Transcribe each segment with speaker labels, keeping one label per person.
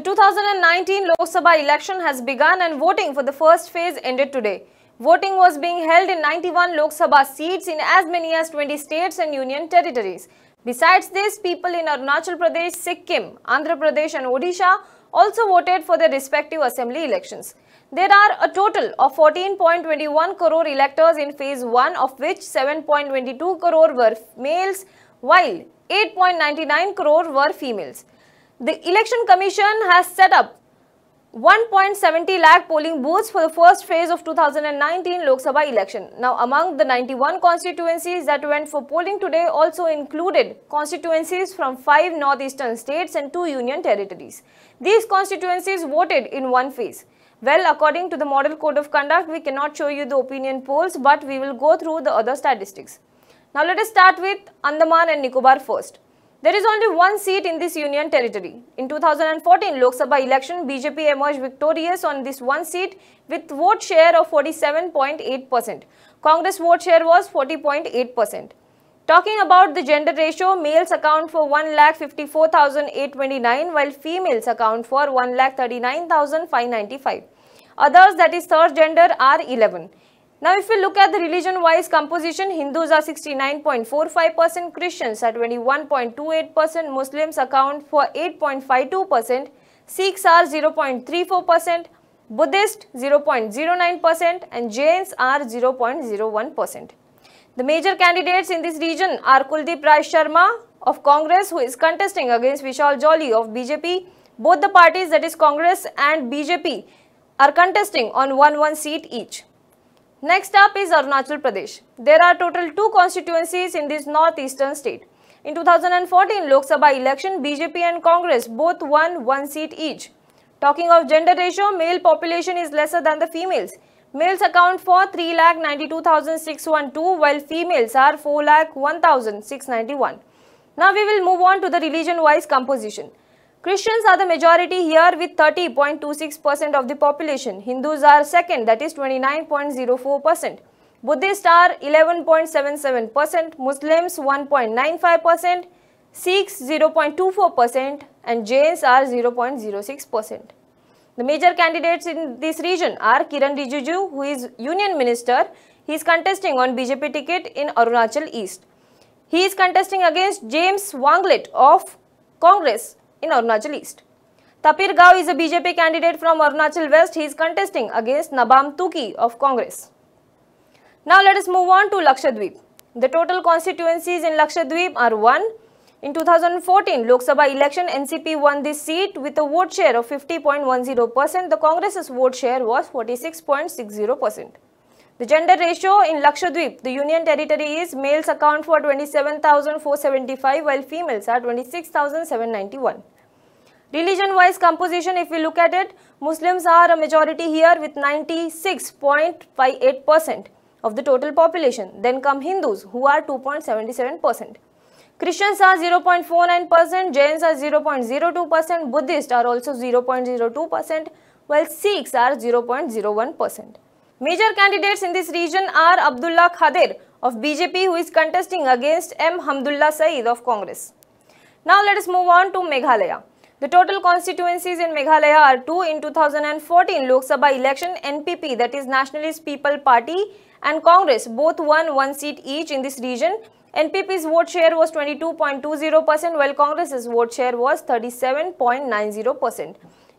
Speaker 1: The 2019 Lok Sabha election has begun and voting for the first phase ended today. Voting was being held in 91 Lok Sabha seats in as many as 20 states and union territories. Besides this, people in Arunachal Pradesh, Sikkim, Andhra Pradesh and Odisha also voted for their respective assembly elections. There are a total of 14.21 crore electors in phase 1, of which 7.22 crore were males while 8.99 crore were females. The Election Commission has set up 1.70 lakh polling booths for the first phase of 2019 Lok Sabha election. Now, among the 91 constituencies that went for polling today also included constituencies from 5 northeastern states and 2 union territories. These constituencies voted in one phase. Well, according to the Model Code of Conduct, we cannot show you the opinion polls, but we will go through the other statistics. Now, let us start with Andaman and Nicobar first. There is only one seat in this union territory. In 2014 Lok Sabha election, BJP emerged victorious on this one seat with vote share of 47.8%. Congress vote share was 40.8%. Talking about the gender ratio, males account for 1,54,829 while females account for 1,39,595. Others, that is third gender, are 11. Now, if we look at the religion-wise composition, Hindus are 69.45%, Christians are 21.28%, Muslims account for 8.52%, Sikhs are 0.34%, Buddhists 0.09% and Jains are 0.01%. The major candidates in this region are Kuldeep Rai Sharma of Congress, who is contesting against Vishal Jolly of BJP. Both the parties, that is Congress and BJP, are contesting on 1 seat each. Next up is Arunachal Pradesh. There are total 2 constituencies in this northeastern state. In 2014 Lok Sabha election, BJP and Congress both won 1 seat each. Talking of gender ratio, male population is lesser than the females. Males account for 3,92,612 while females are 4,01,691. Now we will move on to the religion-wise composition. Christians are the majority here with 30.26% of the population. Hindus are second, that is 29.04%. Buddhists are 11.77%, Muslims 1.95%, Sikhs 0.24% and Jains are 0.06%. The major candidates in this region are Kiran Rijiju, who is Union Minister. He is contesting on BJP ticket in Arunachal East. He is contesting against James Wanglet of Congress in Arunachal East. Tapir Gao is a BJP candidate from Arunachal West. He is contesting against Nabam Tuki of Congress. Now let us move on to Lakshadweep. The total constituencies in Lakshadweep are 1. In 2014 Lok Sabha election, NCP won this seat with a vote share of 50.10%. The Congress's vote share was 46.60%. The gender ratio in Lakshadweep, the union territory, is males account for 27,475 while females are 26,791. Religion-wise composition, if we look at it, Muslims are a majority here with 96.58% of the total population. Then come Hindus, who are 2.77%. Christians are 0.49%, Jains are 0.02%, Buddhists are also 0.02%, while Sikhs are 0.01%. Major candidates in this region are Abdullah Khadir of BJP, who is contesting against M. Hamdullah Saeed of Congress. Now let us move on to Meghalaya. The total constituencies in Meghalaya are 2. In 2014 Lok Sabha election, NPP, that is Nationalist People Party, and Congress both won 1 seat each in this region. NPP's vote share was 22.20% while Congress's vote share was 37.90%.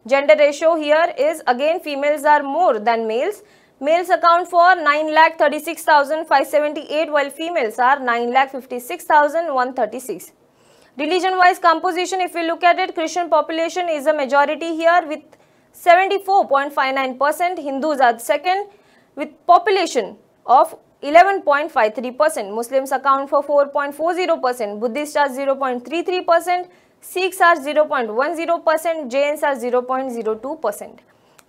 Speaker 1: Gender ratio here is again females are more than males. Males account for 9,36,578 while females are 9,56,136. Religion-wise composition, if we look at it, Christian population is a majority here with 74.59%. Hindus are second with population of 11.53%. Muslims account for 4.40%. Buddhists are 0.33%. Sikhs are 0.10%. Jains are 0.02%.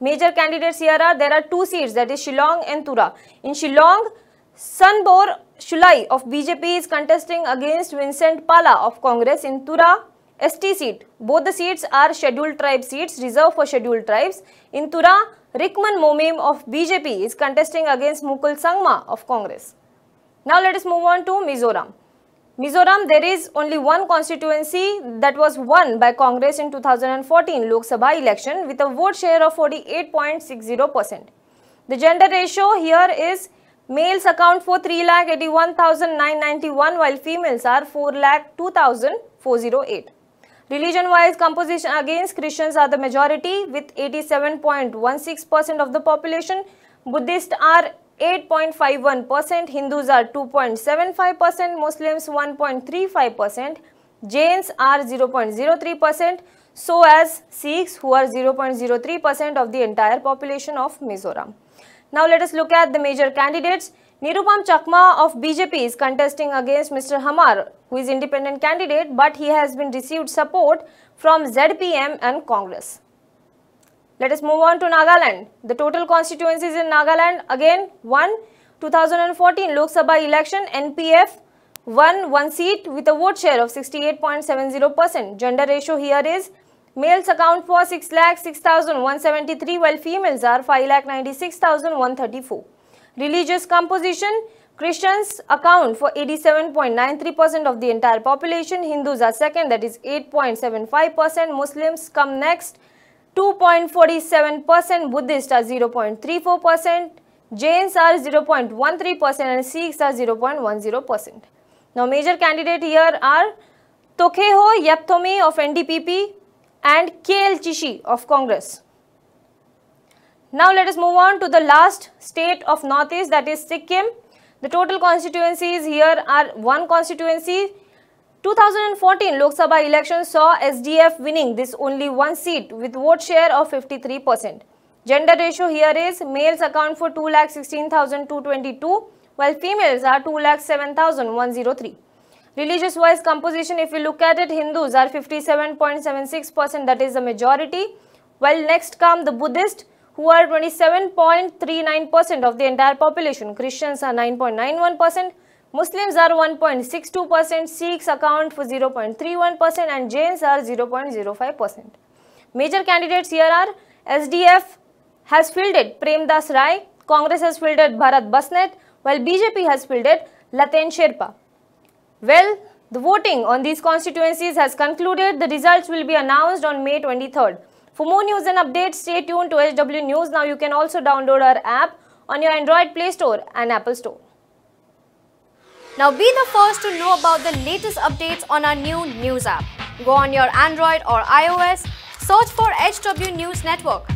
Speaker 1: Major candidates here are, there are 2 seats, that is Shillong and Tura. In Shillong, Sanbor Shulai of BJP is contesting against Vincent Pala of Congress. In Tura, ST seat. Both the seats are scheduled tribe seats, reserved for scheduled tribes. In Tura, Rikman Momim of BJP is contesting against Mukul Sangma of Congress. Now let us move on to Mizoram. Mizoram, there is only one constituency that was won by Congress in 2014 Lok Sabha election with a vote share of 48.60%. The gender ratio here is males account for 3,81,991 while females are 4,02,408. Religion-wise composition against Christians are the majority with 87.16% of the population. Buddhists are 8.51%, Hindus are 2.75%, Muslims 1.35%, Jains are 0.03%, so as Sikhs who are 0.03% of the entire population of Mizoram. Now let us look at the major candidates. Nirupam Chakma of BJP is contesting against Mr. Hamar, who is independent candidate, but he has been received support from ZPM and Congress. Let us move on to Nagaland. The total constituencies in Nagaland again 2014 Lok Sabha election, NPF won one seat with a vote share of 68.70%. Gender ratio here is males account for 6,06,173 while females are 5,96,134. Religious composition, Christians account for 87.93% of the entire population, Hindus are second, that is 8.75%, Muslims come next 2.47%, Buddhists are 0.34%, Jains are 0.13% and Sikhs are 0.10%. Now major candidate here are Tokheho Yepthomi of NDPP and KL Chishi of Congress. Now let us move on to the last state of Northeast, that is Sikkim. The total constituencies here are one constituency. 2014 Lok Sabha election saw SDF winning this only one seat with vote share of 53%. Gender ratio here is males account for 2,16,222 while females are 2,07,103. Religious wise composition, if we look at it, Hindus are 57.76%, that is the majority, while next come the Buddhists who are 27.39% of the entire population. Christians are 9.91%, Muslims are 1.62%, Sikhs account for 0.31% and Jains are 0.05%. Major candidates here are SDF has fielded Premdas Rai, Congress has fielded Bharat Basnet, while BJP has fielded Laten Sherpa. Well, the voting on these constituencies has concluded. The results will be announced on May 23rd. For more news and updates, stay tuned to HW News. Now you can also download our app on your Android Play Store and Apple Store.
Speaker 2: Now be the first to know about the latest updates on our new news app. Go on your Android or iOS, search for HW News Network.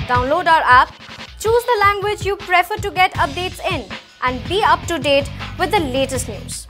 Speaker 2: Download our app, choose the language you prefer to get updates in, and be up to date with the latest news.